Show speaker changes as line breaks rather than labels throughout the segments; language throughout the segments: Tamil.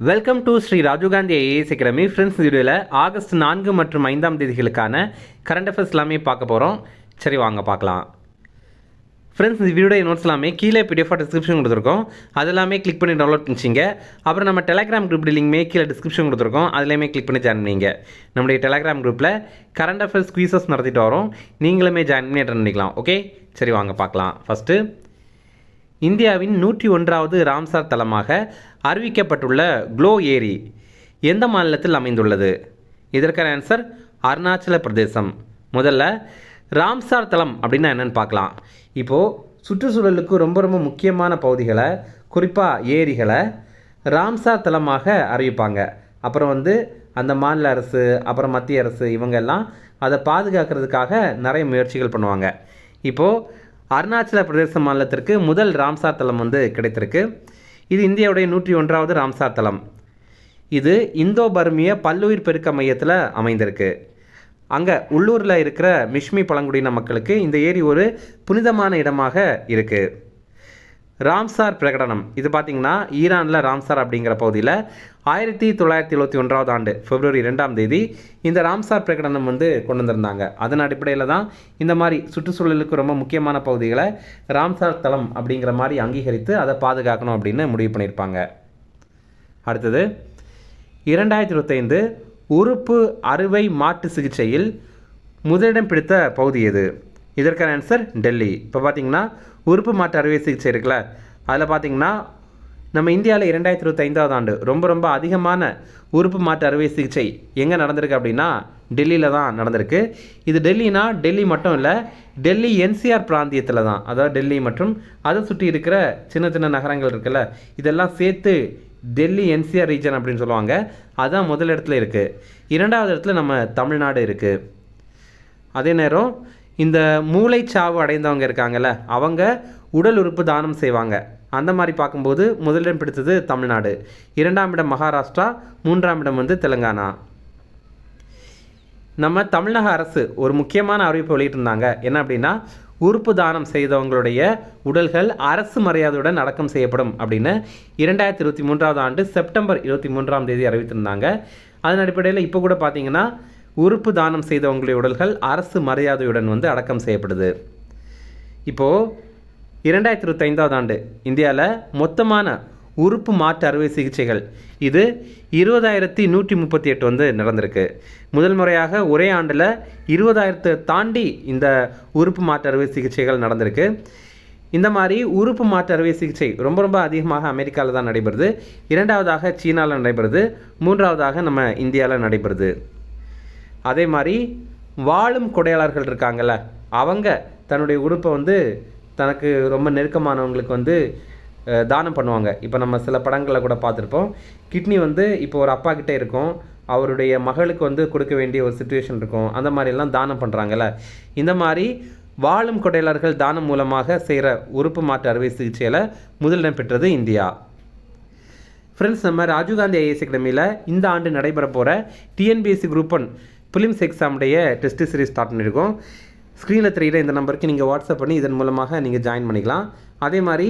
Welcome to Shri Rajiv Gandhi IAS academy. Friends, வீடியோவில் ஆகஸ்ட் 4 மற்றும் 5 தேதிகளுக்கான கரண்ட் அஃபேர்ஸ் எல்லாமே பார்க்க போகிறோம். சரி, வாங்க பார்க்கலாம். ஃப்ரெண்ட்ஸ், இந்த வீடியோ நோட்ஸ் எல்லாமே கீழே பிடிஎஃப் டிஸ்கிரிப்ஷன் கொடுத்துருக்கோம். அது எல்லாமே கிளிக் பண்ணி டவுன்லோட் பண்ணிச்சிங்க. அப்புறம் நம்ம டெலிகிராம் குரூப் லிங்க்மே கீழே டிஸ்கிரிப்ஷன் கொடுத்துருக்கோம். அதுலேயுமே கிளிக் பண்ணி ஜாயின் பண்ணிங்க. நம்முடைய டெலிகிராம் குரூப்பில் கரண்ட் அஃபேர்ஸ் குவீசஸ் நடத்திட்டு வரோம். நீங்களுமே ஜாயின் பண்ணி அட்டெண்ட் பண்ணிக்கலாம். ஓகே, சரி வாங்க பார்க்கலாம். ஃபஸ்ட்டு, இந்தியாவின் 101வது ராம்சார் தலமாக அறிவிக்கப்பட்டுள்ள க்ளோ ஏரி எந்த மாநிலத்தில் அமைந்துள்ளது? இதற்கான ஆன்சர் அருணாச்சல பிரதேசம். முதல்ல ராம்சார் தலம் அப்படின்னா என்னென்னு பார்க்கலாம். இப்போது சுற்றுச்சூழலுக்கு ரொம்ப ரொம்ப முக்கியமான பகுதிகளை, குறிப்பாக ஏரிகளை ராம்சார் தலமாக அறிவிப்பாங்க. அப்புறம் அந்த மாநில அரசு, அப்புறம் மத்திய அரசு, இவங்கெல்லாம் அதை பாதுகாக்கிறதுக்காக நிறைய முயற்சிகள் பண்ணுவாங்க. இப்போது அருணாச்சல பிரதேச மாநிலத்திற்கு முதல் ராம்சார் தலம் கிடைத்திருக்கு. இது இந்தியாவுடைய 101வது ராம்சார் தலம். இது இந்தோ பர்மிய பல்லுயிர் பெருக்க மையத்தில் அமைந்திருக்கு. அங்கே உள்ளூரில் இருக்கிற மிஷ்மி பழங்குடியின மக்களுக்கு இந்த ஏரி ஒரு புனிதமான இடமாக இருக்குது. ராம்சார் பிரகடனம் இது பார்த்திங்கன்னா ஈரானில் ராம்சார் அப்படிங்கிற பகுதியில் 1971 ஆண்டு பிப்ரவரி 2ஆம் தேதி இந்த ராம்சார் பிரகடனம் கொண்டு வந்திருந்தாங்க. அதன் அடிப்படையில் தான் இந்த மாதிரி சுற்றுச்சூழலுக்கு ரொம்ப முக்கியமான பகுதிகளை ராம்சார் தலம் அப்படிங்கிற மாதிரி அங்கீகரித்து அதை பாதுகாக்கணும் அப்படின்னு முடிவு பண்ணியிருப்பாங்க. அடுத்தது, 2025 உறுப்பு அறுவை மாற்று சிகிச்சையில் முதலிடம் பிடித்த பகுதி எது? இதற்கான ஆன்சர் டெல்லி. இப்போ பார்த்திங்கன்னா உறுப்பு மாற்று அறுவை சிகிச்சை இருக்குல்ல, அதில் பார்த்திங்கன்னா நம்ம இந்தியாவில் 2025 ஆண்டு ரொம்ப ரொம்ப அதிகமான உறுப்பு மாற்று அறுவை சிகிச்சை எங்கே நடந்திருக்கு அப்படின்னா டெல்லியில் தான் நடந்திருக்கு. இது டெல்லினா டெல்லி மட்டும் இல்லை, டெல்லி NCR பிராந்தியத்தில் தான், அதாவது டெல்லி மற்றும் அதை சுற்றி இருக்கிற சின்ன சின்ன நகரங்கள் இருக்குல்ல, இதெல்லாம் சேர்த்து டெல்லி NCR ரீஜன் அப்படின்னு சொல்லுவாங்க. அதுதான் முதல் இடத்துல இருக்குது. 2வது இடத்துல நம்ம தமிழ்நாடு இருக்குது. அதே நேரம் இந்த மூளைச்சாவு அடைந்தவங்க இருக்காங்கல்ல, அவங்க உடல் உறுப்பு தானம் செய்வாங்க. அந்த மாதிரி பார்க்கும்போது முதலிடம் பிடித்தது தமிழ்நாடு, 2ஆம் இடம் மகாராஷ்டிரா, 3ஆம் இடம் தெலுங்கானா. நம்ம தமிழக அரசு ஒரு முக்கியமான அறிவிப்பு வெளியிட்டிருந்தாங்க. என்ன அப்படின்னா, உறுப்பு தானம் செய்தவங்களுடைய உடல்கள் அரசு மரியாதையுடன் அடக்கம் செய்யப்படும் அப்படின்னு 2023 ஆண்டு செப்டம்பர் 23ஆம் தேதி அறிவித்திருந்தாங்க. அதன் அடிப்படையில் இப்போ கூட பார்த்தீங்கன்னா உறுப்பு தானம் செய்தவங்களுடைய உடல்கள் அரசு மரியாதையுடன் அடக்கம் செய்யப்படுது. இப்போது 2025 ஆண்டு இந்தியாவில் மொத்தமான உறுப்பு மாற்று அறுவை சிகிச்சைகள் இது 20,138 நடந்திருக்கு. முதல் முறையாக ஒரே ஆண்டில் 20,000 தாண்டி இந்த உறுப்பு மாற்று அறுவை சிகிச்சைகள் நடந்திருக்கு. இந்த மாதிரி உறுப்பு மாற்று அறுவை சிகிச்சை ரொம்ப ரொம்ப அதிகமாக அமெரிக்காவில் தான் நடைபெறுது. 2வதாக சீனாவில் நடைபெறுது. 3வதாக நம்ம இந்தியாவில் நடைபெறுது. அதே மாதிரி வாழும் கொடையாளர்கள் இருக்காங்கள்ல, அவங்க தன்னுடைய உறுப்பை தனக்கு ரொம்ப நெருக்கமானவங்களுக்கு தானம் பண்ணுவாங்க. இப்போ நம்ம சில படங்களில் கூட பார்த்துருப்போம். கிட்னி இப்போ ஒரு அப்பா கிட்டே இருக்கும், அவருடைய மகளுக்கு கொடுக்க வேண்டிய ஒரு சிச்சுவேஷன் இருக்கும். அந்த மாதிரிலாம் தானம் பண்ணுறாங்கல்ல, இந்த மாதிரி வாழும் கொடையாளர்கள் தானம் மூலமாக செய்கிற உறுப்பு மாற்று அறுவை சிகிச்சையில் முதலிடம் பெற்றது இந்தியா. ஃப்ரெண்ட்ஸ், நம்ம ராஜீவ் காந்தி ஐஏஎஸ் அகாடமியில் இந்த ஆண்டு நடைபெற போகிற TNPSC Group 1 ப்ரிலிம்ஸ் எக்ஸாமுடைய டெஸ்ட் சீரிஸ் ஸ்டார்ட் பண்ணியிருக்கோம். ஸ்க்ரீனில் தெரிகிற இந்த நம்பருக்கு நீங்கள் வாட்ஸ்அப் பண்ணி இதன் மூலமாக நீங்கள் ஜாயின் பண்ணிக்கலாம். அதே மாதிரி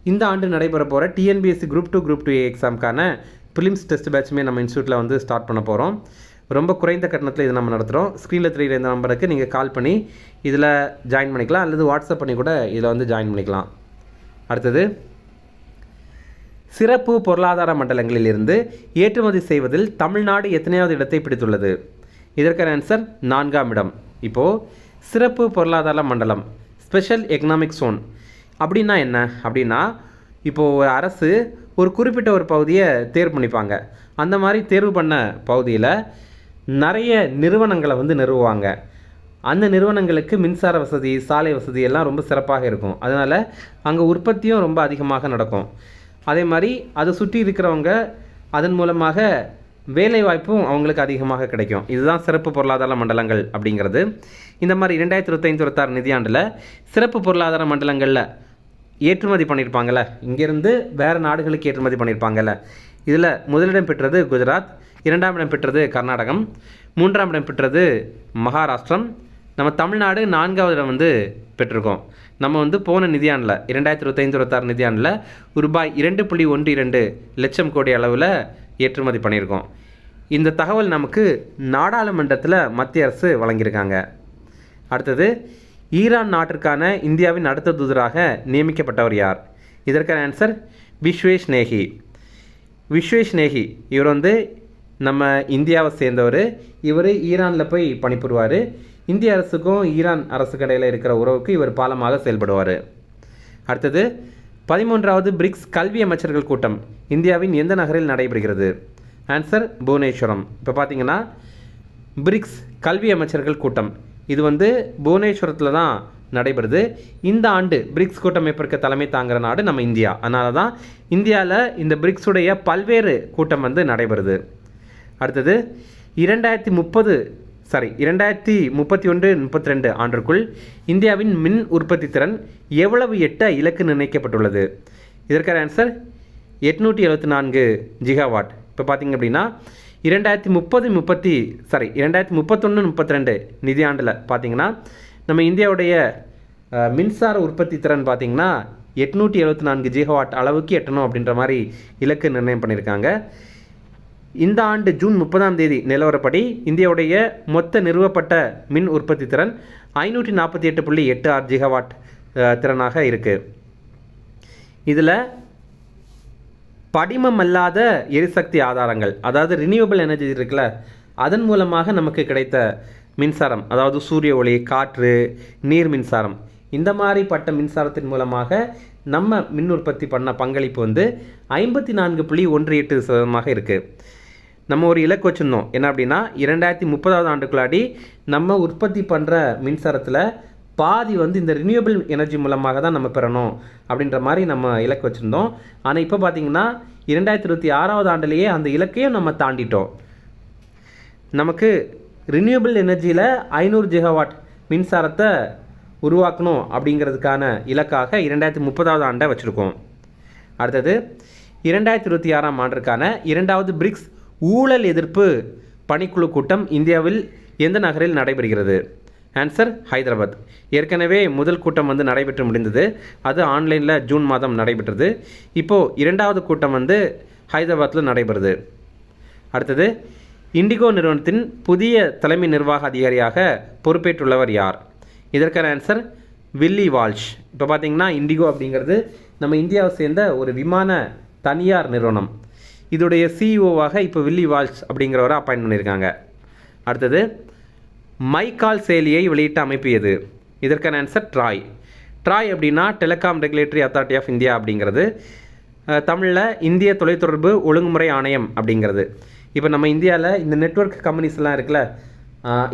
இந்த ஆண்டு நடைபெற போகிற TNPSC Group 2 Group 2A எக்ஸாமுக்கான ப்ரிலிம்ஸ் டெஸ்ட் பேட்சுமே நம்ம இன்ஸ்டியூட்டில் ஸ்டார்ட் பண்ண போகிறோம். ரொம்ப குறைந்த கட்டணத்தில் இது நம்ம நடத்துகிறோம். ஸ்க்ரீனில் தெரிகிற இந்த நம்பருக்கு நீங்கள் கால் பண்ணி இதில் ஜாயின் பண்ணிக்கலாம், அல்லது வாட்ஸ்அப் பண்ணி கூட இதில் ஜாயின் பண்ணிக்கலாம். அடுத்தது, சிறப்பு பொருளாதார மண்டலங்களில் இருந்து ஏற்றுமதி செய்வதில் தமிழ்நாடு எத்தனையாவது இடத்தை பிடித்துள்ளது? இதற்கான ஆன்சர் 4ஆம் இடம். இப்போது சிறப்பு பொருளாதார மண்டலம், ஸ்பெஷல் எக்கனாமிக் ஜோன் அப்படின்னா என்ன அப்படின்னா, இப்போது ஒரு அரசு ஒரு குறிப்பிட்ட ஒரு பகுதியை தேர்வு பண்ணிப்பாங்க. அந்த மாதிரி தேர்வு பண்ண பகுதியில் நிறைய நிறுவனங்களை நிறுவுவாங்க. அந்த நிறுவனங்களுக்கு மின்சார வசதி, சாலை வசதி எல்லாம் ரொம்ப சிறப்பாக இருக்கும். அதனால் அங்கே உற்பத்தியும் ரொம்ப அதிகமாக நடக்கும். அதே மாதிரி அதை சுற்றி இருக்கிறவங்க அதன் மூலமாக வேலை வாய்ப்பும் அவங்களுக்கு அதிகமாக கிடைக்கும். இதுதான் சிறப்பு பொருளாதார மண்டலங்கள் அப்படிங்கிறது. இந்த மாதிரி 2025-26 நிதியாண்டில் சிறப்பு பொருளாதார மண்டலங்களில் ஏற்றுமதி பண்ணியிருப்பாங்கள்ல, இங்கேருந்து வேறு நாடுகளுக்கு ஏற்றுமதி பண்ணியிருப்பாங்கள்ல, இதில் முதலிடம் பெற்றது குஜராத், 2ஆம் இடம் பெற்றது கர்நாடகம், 3ஆம் இடம் பெற்றது மகாராஷ்டிரம். நம்ம தமிழ்நாடு 4வது இடம் பெற்றிருக்கோம். நம்ம போன நிதியாண்டில் 2025-26 நிதியாண்டில் ரூபாய் 2.12 லட்சம் கோடி அளவில் ஏற்றுமதி பண்ணியிருக்கோம். இந்த தகவல் நமக்கு நாடாளுமன்றத்தில் மத்திய அரசு வழங்கியிருக்காங்க. அடுத்தது, ஈரான் நாட்டிற்கான இந்தியாவின் அடுத்த தூதராக நியமிக்கப்பட்டவர் யார்? இதற்கான ஆன்சர் விஸ்வேஷ் நேகி. விஸ்வேஷ் நேகி இவர் வந்து நம்ம இந்தியாவை சேர்ந்தவர். இவர் ஈரானில் போய் பணிபுரிவார். இந்திய அரசுக்கும் ஈரான் அரசுக்கு இடையில் இருக்கிற உறவுக்கு இவர் பாலமாக செயல்படுவார். அடுத்தது, 13வது பிரிக்ஸ் கல்வி அமைச்சர்கள் கூட்டம் இந்தியாவின் எந்த நகரில் நடைபெறுகிறது? ஆன்சர் புவனேஸ்வரம். இப்போ பார்த்தீங்கன்னா பிரிக்ஸ் கல்வி அமைச்சர்கள் கூட்டம் இது வந்து புவனேஸ்வரத்தில் தான் நடைபெறுது. இந்த ஆண்டு பிரிக்ஸ் கூட்டமைப்பிற்கு தலைமை தாங்குகிற நாடு நம்ம இந்தியா. அதனால தான் இந்தியாவில் இந்த பிரிக்ஸுடைய பல்வேறு கூட்டம் வந்து நடைபெறுது. அடுத்தது, 2031-32 ஆண்டிற்குள் இந்தியாவின் மின் உற்பத்தி திறன் எவ்வளவு எட்ட இலக்கு நிர்ணயிக்கப்பட்டுள்ளது? இதற்கான ஆன்சர் 874 ஜிகாவாட். இப்போ பார்த்திங்க அப்படின்னா 2031-32 நிதியாண்டில் பார்த்திங்கன்னா நம்ம இந்தியாவுடைய மின்சார உற்பத்தி திறன் பார்த்திங்கன்னா 874 ஜிகாவாட் அளவுக்கு எட்டணும் அப்படின்ற மாதிரி இலக்கு நிர்ணயம் பண்ணியிருக்காங்க. இந்த ஆண்டு ஜூன் 30 நிலவரப்படி இந்தியாவுடைய மொத்த நிறுவப்பட்ட மின் உற்பத்தி திறன் 548.86 ஜிகாவாட் திறனாக இருக்குது. இதில் படிமமல்லாத எரிசக்தி ஆதாரங்கள், அதாவது ரினியூவபிள் எனர்ஜி இருக்குல்ல, அதன் மூலமாக நமக்கு கிடைத்த மின்சாரம், அதாவது சூரிய ஒளி, காற்று, நீர் மின்சாரம், இந்த மாதிரிப்பட்ட மின்சாரத்தின் மூலமாக நம்ம மின் உற்பத்தி பண்ண பங்களிப்பு வந்து 54.18% இருக்குது. நம்ம ஒரு இலக்கு வச்சுருந்தோம், என்ன அப்படின்னா 2030 ஆண்டுக்குள்ளாடி நம்ம உற்பத்தி பண்ணுற மின்சாரத்தில் பாதி வந்து இந்த ரினியூவபிள் எனர்ஜி மூலமாக தான் நம்ம பெறணும் அப்படின்ற மாதிரி நம்ம இலக்கு வச்சுருந்தோம். ஆனால் இப்போ பார்த்திங்கன்னா 2026 ஆண்டுலேயே அந்த இலக்கையும் நம்ம தாண்டிட்டோம். நமக்கு ரினியூவபிள் எனர்ஜியில் 500 ஜிகாவாட் மின்சாரத்தை உருவாக்கணும் அப்படிங்கிறதுக்கான இலக்காக 2030 ஆண்டை வச்சுருக்கோம். அடுத்தது, 2026 ஆண்டிற்கான 2வது பிரிக்ஸ் ஊழல் எதிர்ப்பு பணிக்குழு கூட்டம் இந்தியாவில் எந்த நகரில் நடைபெறுகிறது? ஆன்சர் ஹைதராபாத். ஏற்கனவே முதல் கூட்டம் வந்து நடைபெற்று முடிந்தது. அது ஆன்லைனில் ஜூன் மாதம் நடைபெற்றது. இப்போது 2வது கூட்டம் வந்து ஹைதராபாத்தில் நடைபெறுது. அடுத்தது, இண்டிகோ நிறுவனத்தின் புதிய தலைமை நிர்வாக அதிகாரியாக பொறுப்பேற்றுள்ளவர் யார்? இதற்கான ஆன்சர் வில்லி வால்ஷ். இப்போ பார்த்தீங்கன்னா இண்டிகோ அப்படிங்கிறது நம்ம இந்தியாவை சேர்ந்த ஒரு விமான தனியார் நிறுவனம். இதோடைய சிஇஓவாக இப்போ வில்லி வால்ஷ் அப்படிங்கிறவரை அப்பாயின்ட் பண்ணியிருக்காங்க. அடுத்தது, மைகால் செயலியை வெளியிட்ட அமைப்பு எது? இதற்கான ஆன்சர் ட்ராய். ட்ராய் அப்படின்னா telecom regulatory authority of India அப்படிங்கிறது. தமிழில் இந்திய தொலைத்தொடர்பு ஒழுங்குமுறை ஆணையம் அப்படிங்கிறது. இப்போ நம்ம இந்தியாவில் இந்த நெட்வொர்க் கம்பெனிஸ்லாம் இருக்குல்ல,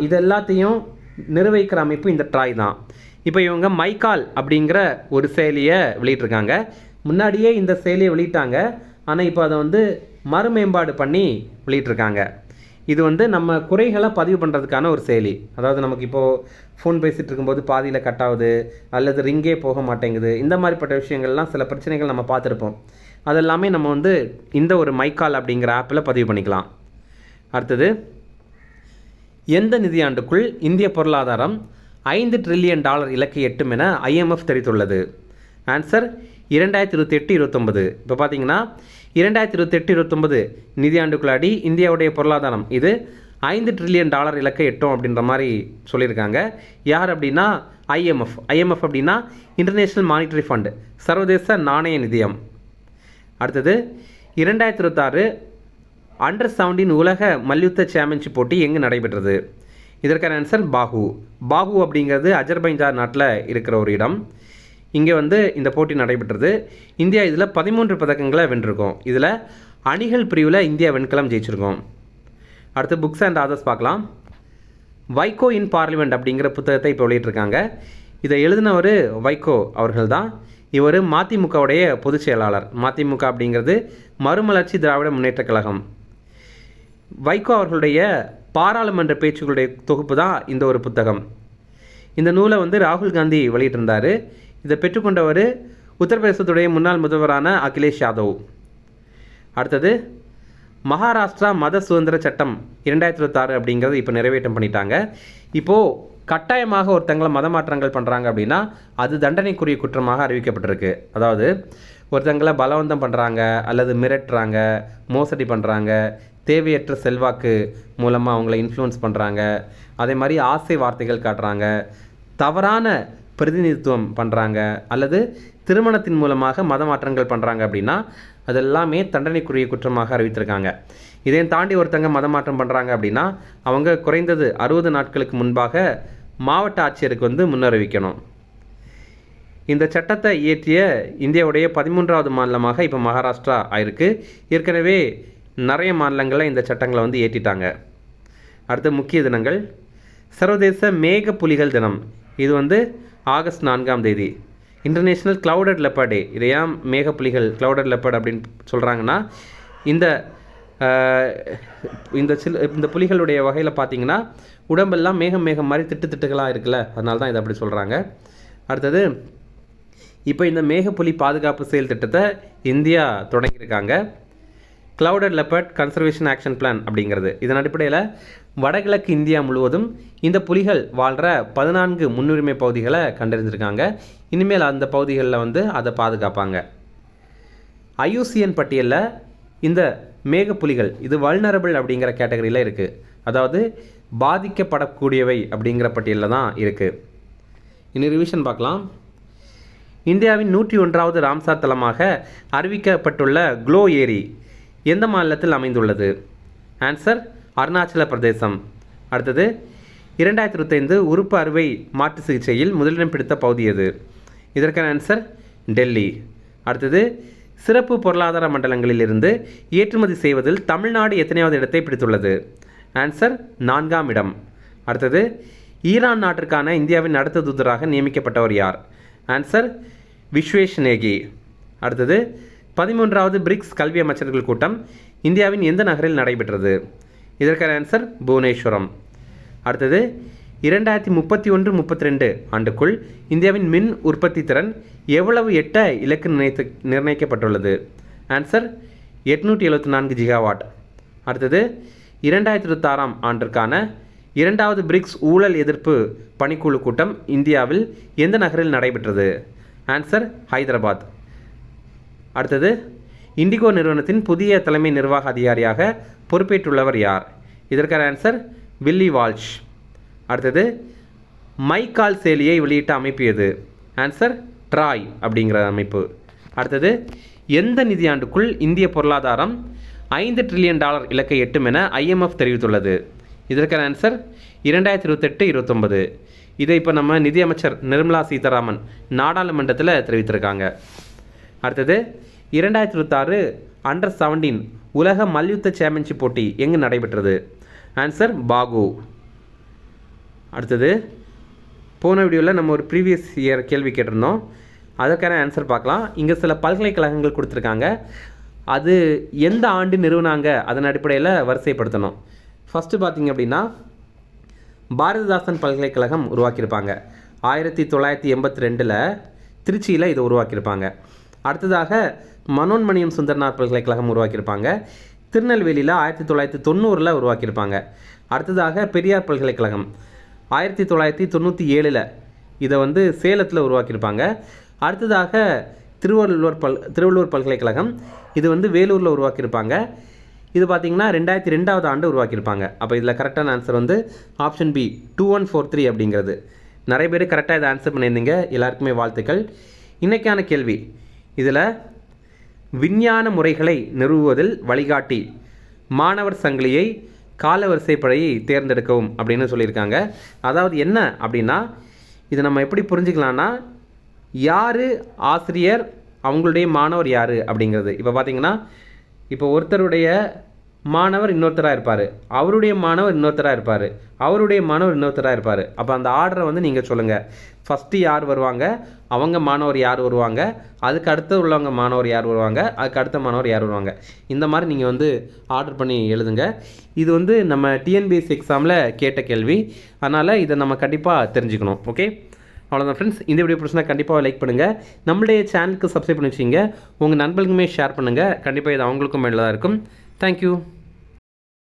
இது எல்லாத்தையும் நிர்வகிக்கிற அமைப்பு இந்த ட்ராய் தான். இப்போ இவங்க மைகால் அப்படிங்கிற ஒரு செயலியை வெளியிட்டிருக்காங்க. முன்னாடியே இந்த செயலியை வெளியிட்டாங்க, ஆனால் இப்போ அதை வந்து மறுமேம்பாடு பண்ணி வெளியிட்டிருக்காங்க. இது வந்து நம்ம குறைகளை பதிவு பண்ணுறதுக்கான ஒரு செயலி. அதாவது நமக்கு இப்போது ஃபோன் பேசிகிட்டு இருக்கும்போது பாதியில் கட் ஆகுது, அல்லது ரிங்கே போக மாட்டேங்குது, இந்த மாதிரிப்பட்ட விஷயங்கள்லாம் சில பிரச்சனைகள் நம்ம பார்த்துருப்போம். அதெல்லாமே நம்ம வந்து இந்த ஒரு மைகால் அப்படிங்கிற ஆப்பில் பதிவு பண்ணிக்கலாம். அடுத்தது, எந்த நிதியாண்டுக்குள் இந்திய பொருளாதாரம் $5 ட்ரில்லியன் இலக்கை எட்டும் என IMF தெரிவித்துள்ளது? ஆன்சர் 2028-29. இப்போ பார்த்தீங்கன்னா 2028-29 நிதியாண்டுக்குள்ளாடி இந்தியாவுடைய பொருளாதாரம் இது $5 ட்ரில்லியன் இலக்கை எட்டும் அப்படின்ற மாதிரி சொல்லியிருக்காங்க. யார் அப்படின்னா IMF. IMF அப்படின்னா இன்டர்நேஷ்னல் மானிட்டரி ஃபண்ட், சர்வதேச நாணய நிதியம். அடுத்தது, 2026 அண்டர்-17 உலக மல்யுத்த சாம்பியன்ஷிப் போட்டி எங்கு நடைபெற்றது? இதற்கான ஆன்சர் பாகு. பாகு அப்படிங்கிறது அஜர்பைஜான் நாட்டில் இருக்கிற ஒரு இடம். இங்கே வந்து இந்த போட்டி நடைபெற்றது. இந்தியா இதில் 13 பதக்கங்களை வென்றிருக்கோம். இதில் அணிகள் பிரிவில் இந்தியா வெண்கலம் ஜெயிச்சிருக்கோம். அடுத்து புக்ஸ் அண்ட் ஆதர்ஸ் பார்க்கலாம். வைகோ இன் பார்லிமெண்ட் அப்படிங்கிற புத்தகத்தை இப்போ வெளியிட்டிருக்காங்க. இதை எழுதினவர் வைகோ அவர்கள் தான். இவர் மதிமுகவுடைய பொதுச் செயலாளர். மதிமுக அப்படிங்கிறது மறுமலர்ச்சி திராவிட முன்னேற்ற கழகம். வைகோ அவர்களுடைய பாராளுமன்ற பேச்சுக்களுடைய தொகுப்பு தான் இந்த ஒரு புத்தகம். இந்த நூலை வந்து ராகுல் காந்தி வெளியிட்டிருந்தார். இதை பெற்றுக்கொண்டவர் உத்தரப்பிரதேசத்துடைய முன்னாள் முதல்வரான அகிலேஷ் யாதவ். அடுத்தது, மகாராஷ்டிரா மத சுதந்திர சட்டம் 2026 அப்படிங்கிறது இப்போ நிறைவேற்றம் பண்ணிட்டாங்க. இப்போது கட்டாயமாக ஒருத்தங்களை மத மாற்றங்கள் பண்ணுறாங்க அப்படின்னா அது தண்டனைக்குரிய குற்றமாக அறிவிக்கப்பட்டிருக்கு. அதாவது ஒருத்தங்களை பலவந்தம் பண்ணுறாங்க அல்லது மிரட்டுறாங்க, மோசடி பண்ணுறாங்க, தேவையற்ற செல்வாக்கு மூலமாக அவங்கள இன்ஃப்ளூயன்ஸ் பண்ணுறாங்க, அதே மாதிரி ஆசை வார்த்தைகள் காட்டுறாங்க, தவறான பிரதிநிதித்துவம் பண்ணுறாங்க அல்லது திருமணத்தின் மூலமாக மத மாற்றங்கள் பண்ணுறாங்க அப்படின்னா அதெல்லாமே தண்டனைக்குரிய குற்றமாக அறிவித்திருக்காங்க. இதையும் தாண்டி ஒருத்தங்க மத மாற்றம் பண்ணுறாங்க அப்படின்னா அவங்க குறைந்தது 60 நாட்களுக்கு முன்பாக மாவட்ட ஆட்சியருக்கு முன்னறிவிக்கணும். இந்த சட்டத்தை இயற்றிய இந்தியாவுடைய 13வது மாநிலமாக இப்போ மகாராஷ்டிரா ஆயிருக்கு. ஏற்கனவே நிறைய மாநிலங்களில் இந்த சட்டங்களை ஏற்றிட்டாங்க. அடுத்த முக்கிய தினங்கள், சர்வதேச மேக புலிகள் தினம், இது ஆகஸ்ட் 4ஆம் தேதி. இன்டர்நேஷ்னல் கிளவுடட் லெப்பர்ட் டே. இதை ஏன் மேக புலிகள் கிளவுடட் லெப்பர்ட் அப்படின்னு சொல்கிறாங்கன்னா இந்த புலிகளுடைய வகையில் பார்த்தீங்கன்னா உடம்பெல்லாம் மேகம் மாதிரி திட்டுகளாக இருக்குல்ல, அதனால தான் இதை அப்படி சொல்கிறாங்க. அடுத்தது, இப்போ இந்த மேகப்புலி பாதுகாப்பு செயல் திட்டத்தை இந்தியா தொடங்கியிருக்காங்க. Clouded leopard conservation action plan அப்படிங்கிறது. இதன் அடிப்படையில் வடகிழக்கு இந்தியா முழுவதும் இந்த புலிகள் வாழ்கிற 14 முன்னுரிமை பகுதிகளை கண்டறிஞ்சிருக்காங்க. இனிமேல் அந்த பகுதிகளில் அதை பாதுகாப்பாங்க. IUCN பட்டியலில் இந்த மேகப்புலிகள் இது வல்னரபிள் அப்படிங்கிற கேட்டகரியில் இருக்குது. அதாவது பாதிக்கப்படக்கூடியவை அப்படிங்கிற பட்டியலில் தான் இருக்குது. இனி ரிவிஷன் பார்க்கலாம். இந்தியாவின் 101வது ராம்சார் தலமாக அறிவிக்கப்பட்டுள்ள க்ளோ ஏரி எந்த மாநிலத்தில் அமைந்துள்ளது? ஆன்சர் அருணாச்சல பிரதேசம். அடுத்தது, 2025 உறுப்பு அறுவை மாற்று சிகிச்சையில் முதலிடம் பிடித்த பகுதி எது? இதற்கான ஆன்சர் டெல்லி. அடுத்தது, சிறப்பு பொருளாதார மண்டலங்களில் இருந்து ஏற்றுமதி செய்வதில் தமிழ்நாடு எத்தனையாவது இடத்தை பிடித்துள்ளது? ஆன்சர் 4ஆம் இடம். அடுத்தது, ஈரான் நாட்டிற்கான இந்தியாவின் அடுத்த தூதராக நியமிக்கப்பட்டவர் யார்? ஆன்சர் விஸ்வேஷ் நேகி. அடுத்தது, 13வது பிரிக்ஸ் கல்வி அமைச்சர்கள் கூட்டம் இந்தியாவின் எந்த நகரில் நடைபெற்றது? இதற்கான ஆன்சர் புவனேஸ்வரம். அடுத்தது, 2031-32 ஆண்டுக்குள் இந்தியாவின் மின் உற்பத்தி திறன் எவ்வளவு எட்ட இலக்கு நிர்ணயிக்கப்பட்டுள்ளது? Answer 874 gigawatt. அடுத்தது, 2026ஆம் ஆண்டிற்கான 2வது பிரிக்ஸ் ஊழல் எதிர்ப்பு பணிக்குழு கூட்டம் இந்தியாவில் எந்த நகரில் நடைபெற்றது? ஆன்சர் ஹைதராபாத். அடுத்தது, இண்டிகோ நிறுவனத்தின் புதிய தலைமை நிர்வாக அதிகாரியாக பொறுப்பேற்றுள்ளவர் யார்? இதற்கான ஆன்சர் வில்லி வால்ஷ். அடுத்தது, மைக்கால் செயலியை வெளியிட்ட அமைப்பு எது? ஆன்சர் ட்ராய் அப்படிங்கிற அமைப்பு. அடுத்தது, எந்த நிதியாண்டுக்குள் இந்திய பொருளாதாரம் $5 ட்ரில்லியன் இலக்கை எட்டும் என IMF தெரிவித்துள்ளது? இதற்கான ஆன்சர் 2028-29. இதை இப்போ நம்ம நிதியமைச்சர் நிர்மலா சீதாராமன் நாடாளுமன்றத்தில் தெரிவித்திருக்காங்க. அடுத்தது, 2026 அண்டர் 17 உலக மல்யுத்த சாம்பியன்ஷிப் போட்டி எங்கு நடைபெற்றது? ஆன்சர் பாகு. அடுத்தது, போன வீடியோவில் நம்ம ஒரு ப்ரீவியஸ் இயர் கேள்வி கேட்டிருந்தோம், அதற்கான ஆன்சர் பார்க்கலாம். இங்கே சில பல்கலைக்கழகங்கள் கொடுத்துருக்காங்க, அது எந்த ஆண்டு நிறுவனாங்க அதன் அடிப்படையில் வரிசைப்படுத்தணும். ஃபஸ்ட்டு பார்த்திங்க அப்படின்னா பாரதிதாசன் பல்கலைக்கழகம் உருவாக்கியிருப்பாங்க. 1982 திருச்சியில் இதை உருவாக்கியிருப்பாங்க. அடுத்ததாக மனோன்மணியம் சுந்தரனார் பல்கலைக்கழகம் உருவாக்கியிருப்பாங்க. திருநெல்வேலியில் 1990 உருவாக்கியிருப்பாங்க. அடுத்ததாக பெரியார் பல்கலைக்கழகம் 1997 இதை சேலத்தில் உருவாக்கியிருப்பாங்க. அடுத்ததாக திருவள்ளூர் பல்கலைக்கழகம் இது வேலூரில் உருவாக்கியிருப்பாங்க. இது பார்த்திங்கன்னா 2002ஆவது ஆண்டு உருவாக்கியிருப்பாங்க. அப்போ இதில் கரெக்டான ஆன்சர் ஆப்ஷன் பி 2143 அப்படிங்கிறது. நிறைய பேர் கரெக்டாக இதை ஆன்சர் பண்ணியிருந்தீங்க, எல்லாருக்குமே வாழ்த்துக்கள். இன்றைக்கான கேள்வி, இதில் விஞ்ஞான முறைகளை நிறுவுவதில் வழிகாட்டி மாணவர் சங்கிலியை காலவரிசைப்படையை தேர்ந்தெடுக்கவும் அப்படின்னு சொல்லியிருக்காங்க. அதாவது என்ன அப்படின்னா, இதை நம்ம எப்படி புரிஞ்சுக்கலான்னா, யார் ஆசிரியர், அவங்களுடைய மாணவர் யார் அப்படிங்கிறது. இப்போ பார்த்திங்கன்னா, இப்போ ஒருத்தருடைய மாணவர் இன்னொருத்தராக இருப்பார், அவருடைய மாணவர் இன்னொருத்தராக இருப்பார், அவருடைய மாணவர் இன்னொருத்தராக இருப்பார். அப்போ அந்த ஆர்டரை நீங்கள் சொல்லுங்கள். ஃபஸ்ட்டு யார் வருவாங்க, அவங்க மாணவர் யார் வருவாங்க, அதுக்கு அடுத்து உள்ளவங்க மாணவர் யார் வருவாங்க, அதுக்கு அடுத்த மாணவர் யார் வருவாங்க. இந்த மாதிரி நீங்கள் ஆர்டர் பண்ணி எழுதுங்க. இது நம்ம TNPSC எக்ஸாமில் கேட்ட கேள்வி, அதனால் இதை நம்ம கண்டிப்பாக தெரிஞ்சுக்கணும். ஓகே, அவ்வளோதான் ஃப்ரெண்ட்ஸ். இந்த வீடியோ பிடிச்சினா கண்டிப்பாக லைக் பண்ணுங்கள், நம்மளுடைய சேனலுக்கு சப்ஸ்கிரைப் பண்ணி வச்சிங்க, உங்கள் நண்பர்களுக்குமே ஷேர் பண்ணுங்கள். கண்டிப்பாக இது அவங்களுக்கும் மேலே தான் இருக்கும். தேங்க்யூ.